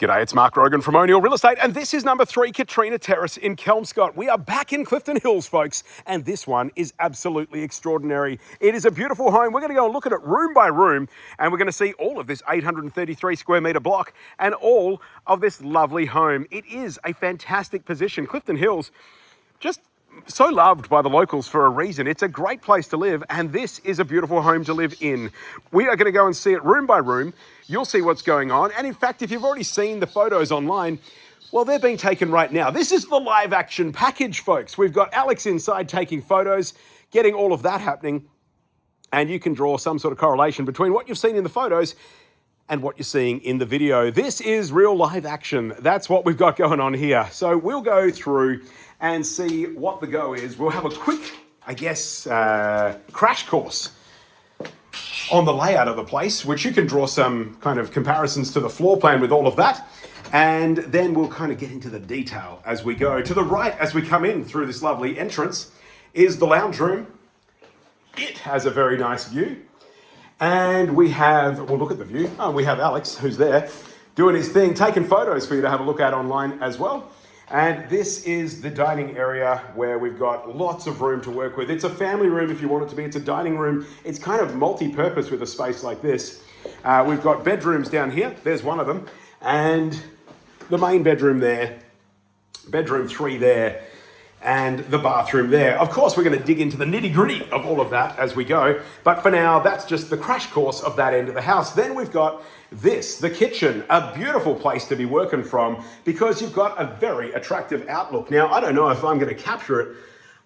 G'day, it's Mark Grogan from O'Neill Real Estate, and this is number 3 Katrina Terrace in Kelmscott. We are back in Clifton Hills, folks, and this one is absolutely extraordinary. It is a beautiful home. We're going to go and look at it room by room, and we're going to see all of this 833 square metre block and all of this lovely home. It is a fantastic position. Clifton Hills, just so loved by the locals for a reason. It's a great place to live, and this is a beautiful home to live in. We are going to go and see it room by room. You'll see what's going on. And in fact, if you've already seen the photos online, well, they're being taken right now. This is the live action package, folks. We've got Alex inside taking photos, getting all of that happening. And you can draw some sort of correlation between what you've seen in the photos and what you're seeing in the video. This is real live action. That's what we've got going on here. So we'll go through and see what the go is. We'll have a quick, crash course on the layout of the place, which you can draw some kind of comparisons to the floor plan with all of that. And then we'll kind of get into the detail as we go. To the right, as we come in through this lovely entrance, is the lounge room. It has a very nice view. And we have, well, look at the view. Oh, we have Alex, who's there, doing his thing, taking photos for you to have a look at online as well. And this is the dining area where we've got lots of room to work with. It's a family room if you want it to be. It's a dining room. It's kind of multi-purpose with a space like this. We've got bedrooms down here. There's one of them. And the main bedroom there, bedroom 3 there, and the bathroom there. Of course, we're going to dig into the nitty-gritty of all of that as we go. But for now, that's just the crash course of that end of the house. Then we've got this, the kitchen, a beautiful place to be working from because you've got a very attractive outlook. Now, I don't know if I'm going to capture it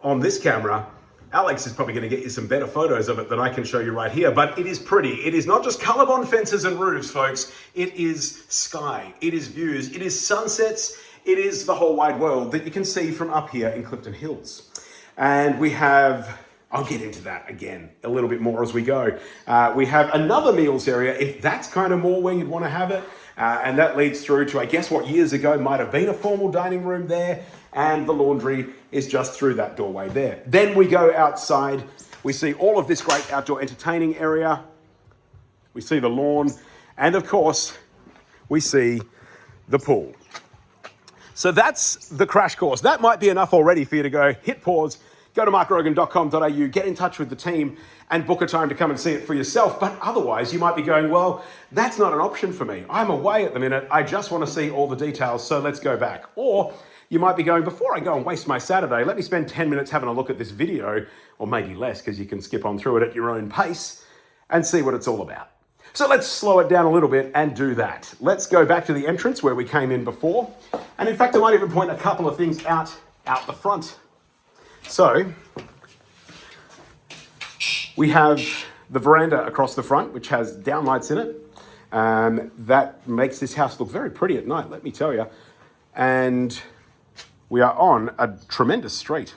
on this camera. Alex is probably going to get you some better photos of it than I can show you right here, but it is pretty. It is not just ColourBond fences and roofs, folks. It is sky, it is views, it is sunsets, it is the whole wide world that you can see from up here in Clifton Hills. And we have, I'll get into that again a little bit more as we go. We have another meals area, if that's kind of more where you'd want to have it. And that leads through to, I guess, what years ago might have been a formal dining room there. And the laundry is just through that doorway there. Then we go outside. We see all of this great outdoor entertaining area. We see the lawn. And of course, we see the pool. So that's the crash course. That might be enough already for you to go hit pause, go to markgrogan.com.au, get in touch with the team and book a time to come and see it for yourself. But otherwise, you might be going, well, that's not an option for me. I'm away at the minute. I just want to see all the details, so let's go back. Or you might be going, before I go and waste my Saturday, let me spend 10 minutes having a look at this video, or maybe less, because you can skip on through it at your own pace and see what it's all about. So let's slow it down a little bit and do that. Let's go back to the entrance where we came in before. And in fact, I might even point a couple of things out the front. So we have the veranda across the front, which has downlights in it. That makes this house look very pretty at night, let me tell you. And we are on a tremendous street.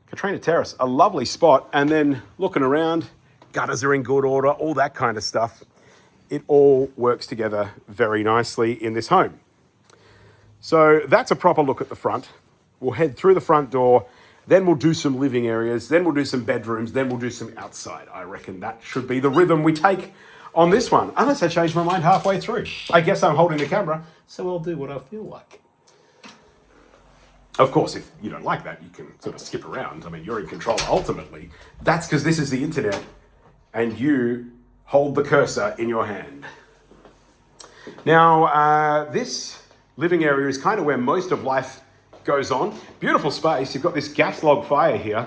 Katrina Terrace, a lovely spot. And then looking around, gutters are in good order, all that kind of stuff. It all works together very nicely in this home. So that's a proper look at the front. We'll head through the front door, then we'll do some living areas, then we'll do some bedrooms, then we'll do some outside. I reckon that should be the rhythm we take on this one, unless I change my mind halfway through. I guess I'm holding the camera, so I'll do what I feel like. Of course, if you don't like that, you can sort of skip around. I mean, you're in control ultimately. That's because this is the internet and you hold the cursor in your hand. Now, this living area is kind of where most of life goes on. Beautiful space. You've got this gas log fire here,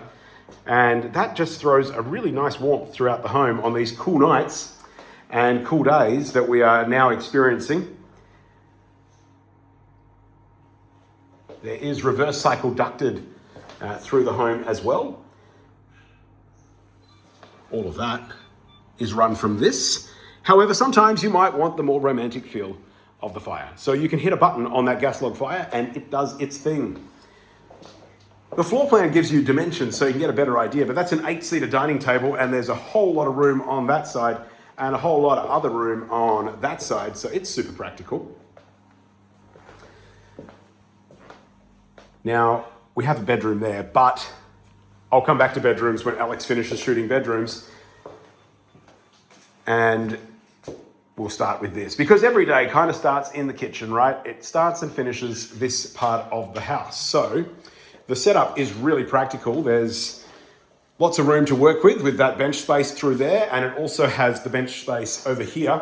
and that just throws a really nice warmth throughout the home on these cool nights and cool days that we are now experiencing. There is reverse cycle ducted through the home as well. All of that is run from this. However, sometimes you might want the more romantic feel of the fire. So you can hit a button on that gas log fire and it does its thing. The floor plan gives you dimensions so you can get a better idea, but that's an 8-seater dining table and there's a whole lot of room on that side and a whole lot of other room on that side. So it's super practical. Now, we have a bedroom there, but I'll come back to bedrooms when Alex finishes shooting bedrooms. And we'll start with this, because every day kind of starts in the kitchen, right? It starts and finishes this part of the house. So the setup is really practical. There's lots of room to work with that bench space through there, and it also has the bench space over here,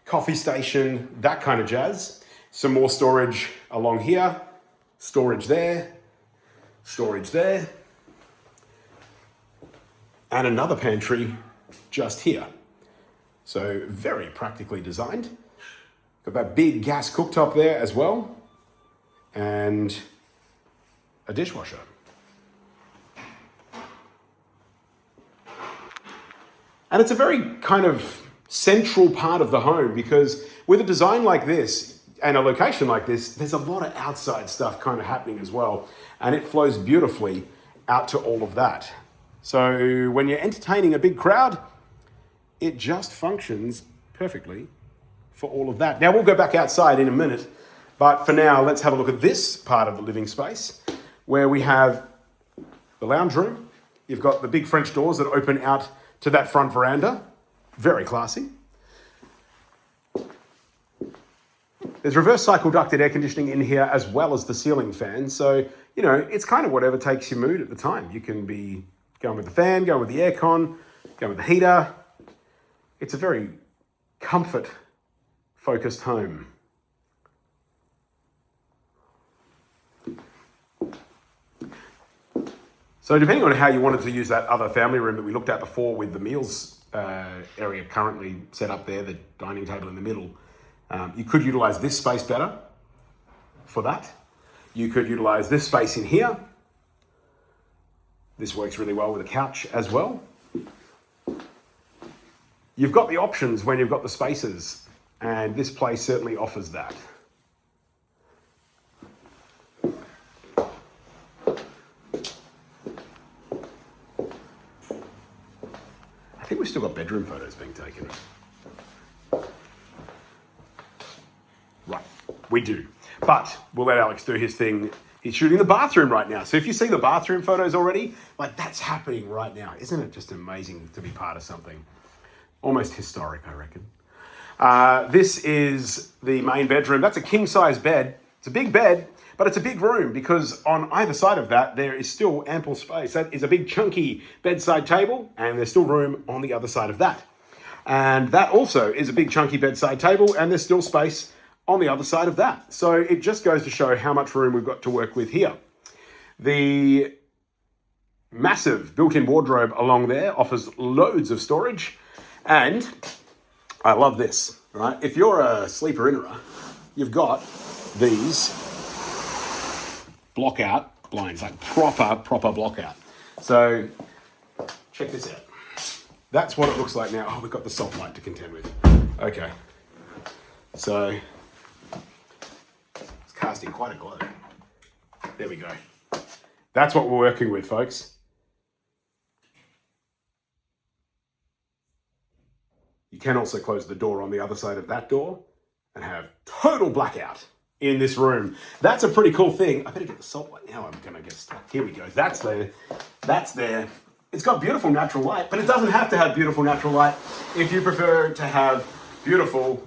coffee station, that kind of jazz. Some more storage along here, storage there, and another pantry just here. So very practically designed. Got that big gas cooktop there as well, and a dishwasher. And it's a very kind of central part of the home, because with a design like this and a location like this, there's a lot of outside stuff kind of happening as well. And it flows beautifully out to all of that. So when you're entertaining a big crowd, it just functions perfectly for all of that. Now we'll go back outside in a minute, but for now, let's have a look at this part of the living space where we have the lounge room. You've got the big French doors that open out to that front veranda. Very classy. There's reverse cycle ducted air conditioning in here as well as the ceiling fan. So, you know, it's kind of whatever takes your mood at the time. You can be going with the fan, go with the aircon, go with the heater. It's a very comfort-focused home. So depending on how you wanted to use that other family room that we looked at before with the meals area currently set up there, the dining table in the middle, you could utilize this space better for that. You could utilize this space in here. This works really well with a couch as well. You've got the options when you've got the spaces, and this place certainly offers that. I think we've still got bedroom photos being taken. Right, we do. But we'll let Alex do his thing. He's shooting the bathroom right now. So if you see the bathroom photos already, like that's happening right now. Isn't it just amazing to be part of something? Almost historic, I reckon. This is the main bedroom. That's a king-size bed. It's a big bed, but it's a big room because on either side of that, there is still ample space. That is a big chunky bedside table, and there's still room on the other side of that. And that also is a big chunky bedside table, and there's still space on the other side of that. So it just goes to show how much room we've got to work with here. The massive built-in wardrobe along there offers loads of storage. And I love this, right? If you're a sleeper-innerer, you've got these block-out blinds, like proper block-out. So check this out. That's what it looks like now. Oh, we've got the salt light to contend with. Okay. So it's casting quite a glow. There we go. That's what we're working with, folks. You can also close the door on the other side of that door and have total blackout in this room. That's a pretty cool thing. I better get the salt light now. I'm gonna get stuck. Here we go. That's there. That's there. It's got beautiful natural light, but it doesn't have to have beautiful natural light if you prefer to have beautiful,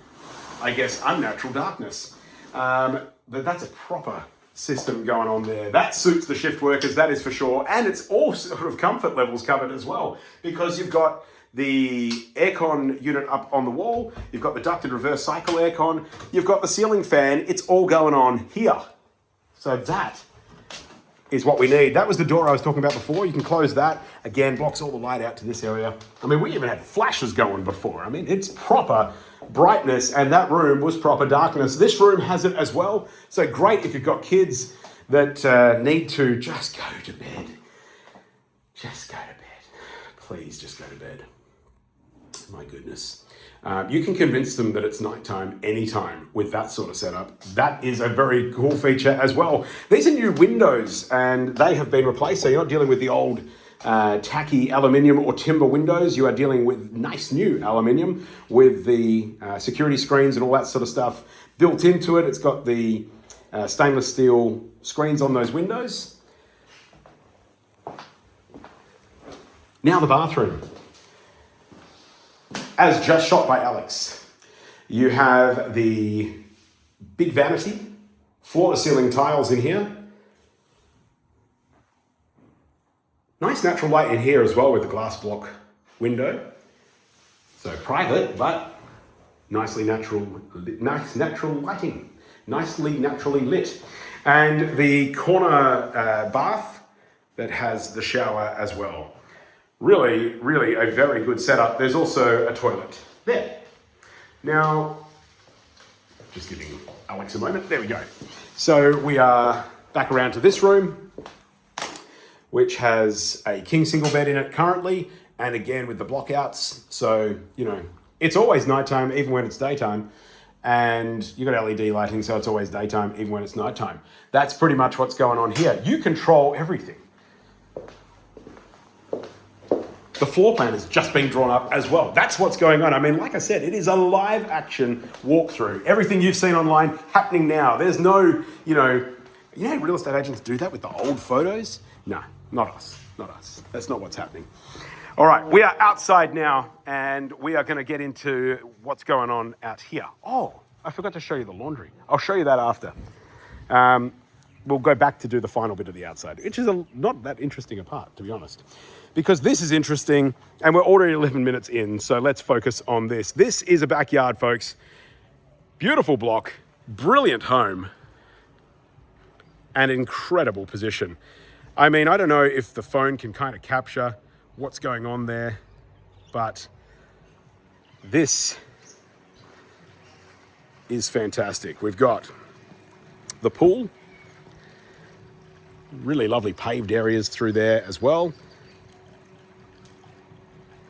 I guess, unnatural darkness. But that's a proper system going on there. That suits the shift workers, that is for sure. And it's all sort of comfort levels covered as well, because you've got the aircon unit up on the wall, you've got the ducted reverse cycle aircon, you've got the ceiling fan, it's all going on here. So that is what we need. That was the door I was talking about before. You can close that. Again, blocks all the light out to this area. I mean, we even had flashes going before. I mean, it's proper brightness, and that room was proper darkness. This room has it as well. So great if you've got kids that need to just go to bed. Just go to bed. Please just go to bed. My goodness. You can convince them that it's nighttime anytime with that sort of setup. That is a very cool feature as well. These are new windows, and they have been replaced, so you're not dealing with the old tacky aluminium or timber windows. You are dealing with nice new aluminium with the security screens and all that sort of stuff built into it. It's got the stainless steel screens on those windows. Now the bathroom, as just shot by Alex. You have the big vanity, floor-to-ceiling tiles in here. Nice natural light in here as well with the glass block window. So private, but nice natural lighting. Nicely naturally lit. And the corner bath that has the shower as well. Really, really a very good setup. There's also a toilet there. Now, just giving Alex a moment. There we go. So we are back around to this room, which has a king single bed in it currently, and again with the block outs. So, you know, it's always nighttime, even when it's daytime. And you've got LED lighting, so it's always daytime, even when it's nighttime. That's pretty much what's going on here. You control everything. The floor plan has just been drawn up as well. That's what's going on. I mean, like I said, it is a live action walkthrough. Everything you've seen online happening now. There's no, you know real estate agents do that with the old photos? No, not us, not us. That's not what's happening. All right, we are outside now, and we are going to get into what's going on out here. Oh, I forgot to show you the laundry. I'll show you that after. We'll go back to do the final bit of the outside, which is not that interesting a part, to be honest. Because this is interesting, and we're already 11 minutes in, so let's focus on this. This is a backyard, folks. Beautiful block, brilliant home, and incredible position. I mean, I don't know if the phone can kind of capture what's going on there, but this is fantastic. We've got the pool, really lovely paved areas through there as well,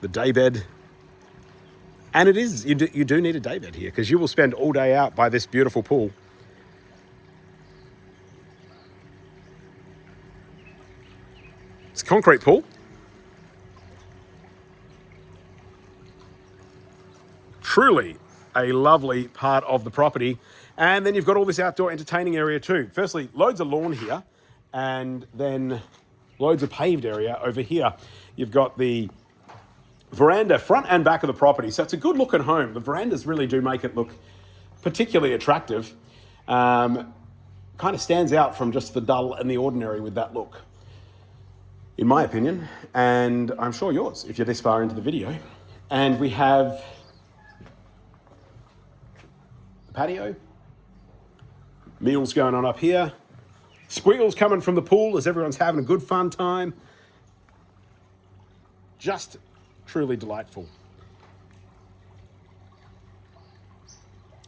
the daybed, and it is, you do need a daybed here because you will spend all day out by this beautiful pool. It's a concrete pool. Truly a lovely part of the property. And then you've got all this outdoor entertaining area too. Firstly, loads of lawn here, and then loads of paved area over here. You've got the veranda front and back of the property. So it's a good looking home. The verandas really do make it look particularly attractive. Kind of stands out from just the dull and the ordinary with that look, in my opinion, and I'm sure yours if you're this far into the video. And we have patio, meals going on up here, squeals coming from the pool as everyone's having a good fun time. Just truly delightful.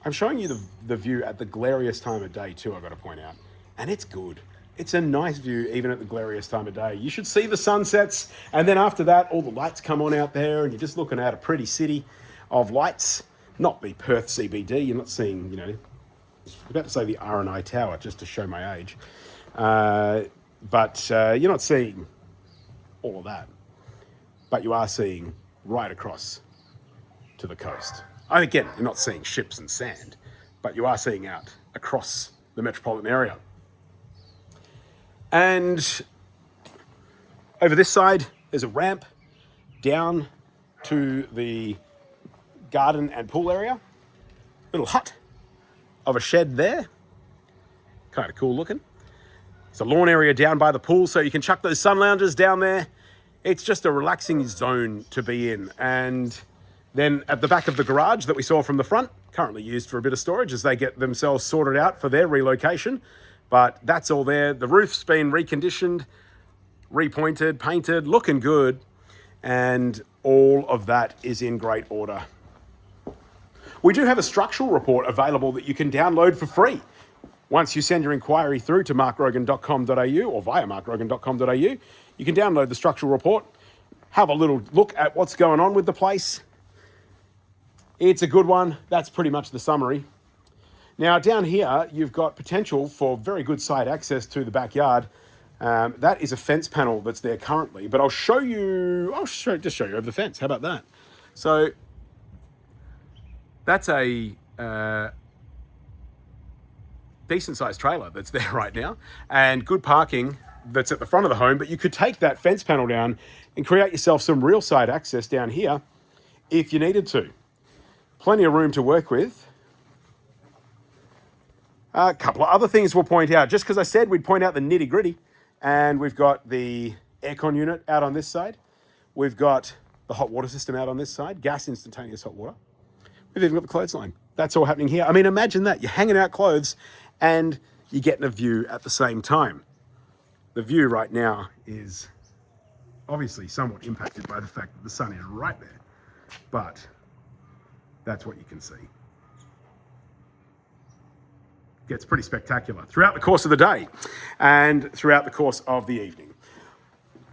I'm showing you the view at the glariest time of day too, I've got to point out, and it's good. It's a nice view even at the glariest time of day. You should see the sunsets, and then after that all the lights come on out there and you're just looking at a pretty city of lights. Not the Perth CBD, you're not seeing, I was about to say the R&I Tower, just to show my age. But you're not seeing all of that. But you are seeing right across to the coast. And again, you're not seeing ships and sand, but you are seeing out across the metropolitan area. And over this side, there's a ramp down to the garden and pool area. Little hut of a shed there. Kind of cool looking. It's a lawn area down by the pool, so you can chuck those sun loungers down there. It's just a relaxing zone to be in. And then at the back of the garage that we saw from the front, currently used for a bit of storage as they get themselves sorted out for their relocation. But that's all there. The roof's been reconditioned, repointed, painted, looking good. And all of that is in great order. We do have a structural report available that you can download for free. Once you send your inquiry through to markgrogan.com.au or via markgrogan.com.au, you can download the structural report, have a little look at what's going on with the place. It's a good one. That's pretty much the summary. Now down here, you've got potential for very good side access to the backyard. That is a fence panel that's there currently, but I'll just show you over the fence. How about that? So that's a decent sized trailer that's there right now, and good parking that's at the front of the home, but you could take that fence panel down and create yourself some real side access down here if you needed to. plenty of room to work with. A couple of other things we'll point out, just because I said we'd point out the nitty gritty. And we've got the aircon unit out on this side. We've got the hot water system out on this side, gas instantaneous hot water. We've even got the clothesline. That's all happening here. I mean, imagine that. You're hanging out clothes and you're getting a view at the same time. The view right now is obviously somewhat impacted by the fact that the sun is right there, but that's what you can see. Gets pretty spectacular throughout the course of the day and throughout the course of the evening.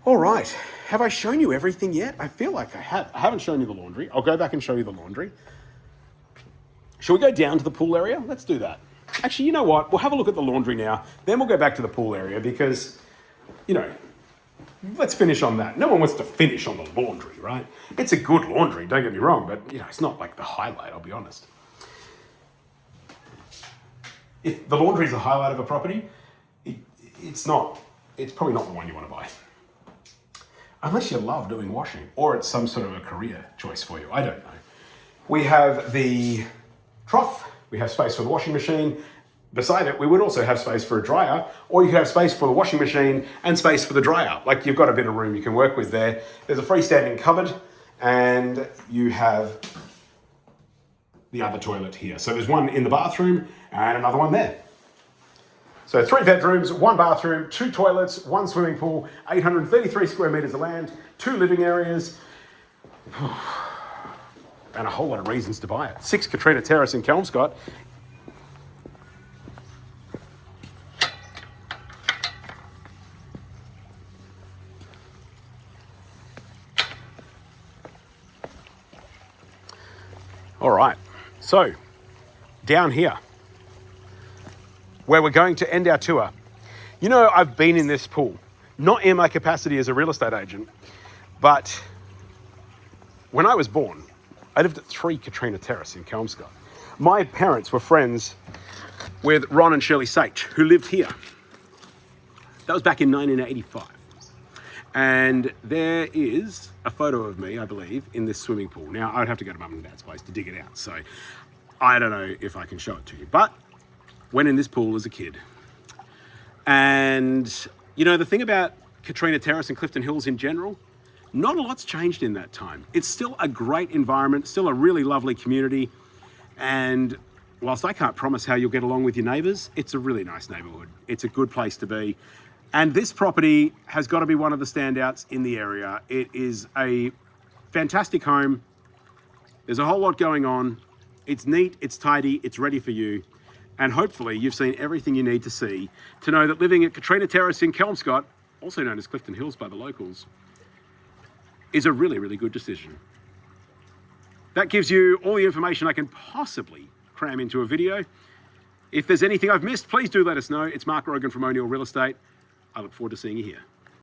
All right, have I shown you everything yet? I feel like I have. I haven't shown you the laundry. I'll go back and show you the laundry. Shall we go down to the pool area? Let's do that. Actually, you know what? We'll have a look at the laundry now, then we'll go back to the pool area because, you know, let's finish on that. No one wants to finish on the laundry, right? It's a good laundry, don't get me wrong, but, you know, it's not like the highlight, I'll be honest. If the laundry is the highlight of a property, it's probably not the one you want to buy. Unless you love doing washing, or it's some sort of a career choice for you, I don't know. We have the trough, we have space for the washing machine. Beside it, we would also have space for a dryer, or you could have space for the washing machine and space for the dryer. Like, you've got a bit of room you can work with there. There's a freestanding cupboard, and you have the other toilet here. So there's one in the bathroom and another one there. So 3 bedrooms, 1 bathroom, 2 toilets, 1 swimming pool, 833 square meters of land, 2 living areas, and a whole lot of reasons to buy it. 6 Katrina Terrace in Kelmscott. All right, so down here, where we're going to end our tour. You know, I've been in this pool, not in my capacity as a real estate agent, but when I was born, I lived at 3 Katrina Terrace in Kelmscott. My parents were friends with Ron and Shirley Sage, who lived here. That was back in 1985. And there is a photo of me, I believe, in this swimming pool. Now, I'd have to go to Mum and Dad's place to dig it out, so I don't know if I can show it to you. But went in this pool as a kid. And, you know, the thing about Katrina Terrace and Clifton Hills in general, not a lot's changed in that time. It's still a great environment, still a really lovely community. And whilst I can't promise how you'll get along with your neighbours, it's a really nice neighbourhood. It's a good place to be. And this property has got to be one of the standouts in the area. It is a fantastic home. There's a whole lot going on. It's neat, it's tidy, it's ready for you. And hopefully you've seen everything you need to see to know that living at Katrina Terrace in Kelmscott, also known as Clifton Hills by the locals, is a really, really good decision. That gives you all the information I can possibly cram into a video. If there's anything I've missed, please do let us know. It's Mark Grogan from O'Neill Real Estate. I look forward to seeing you here.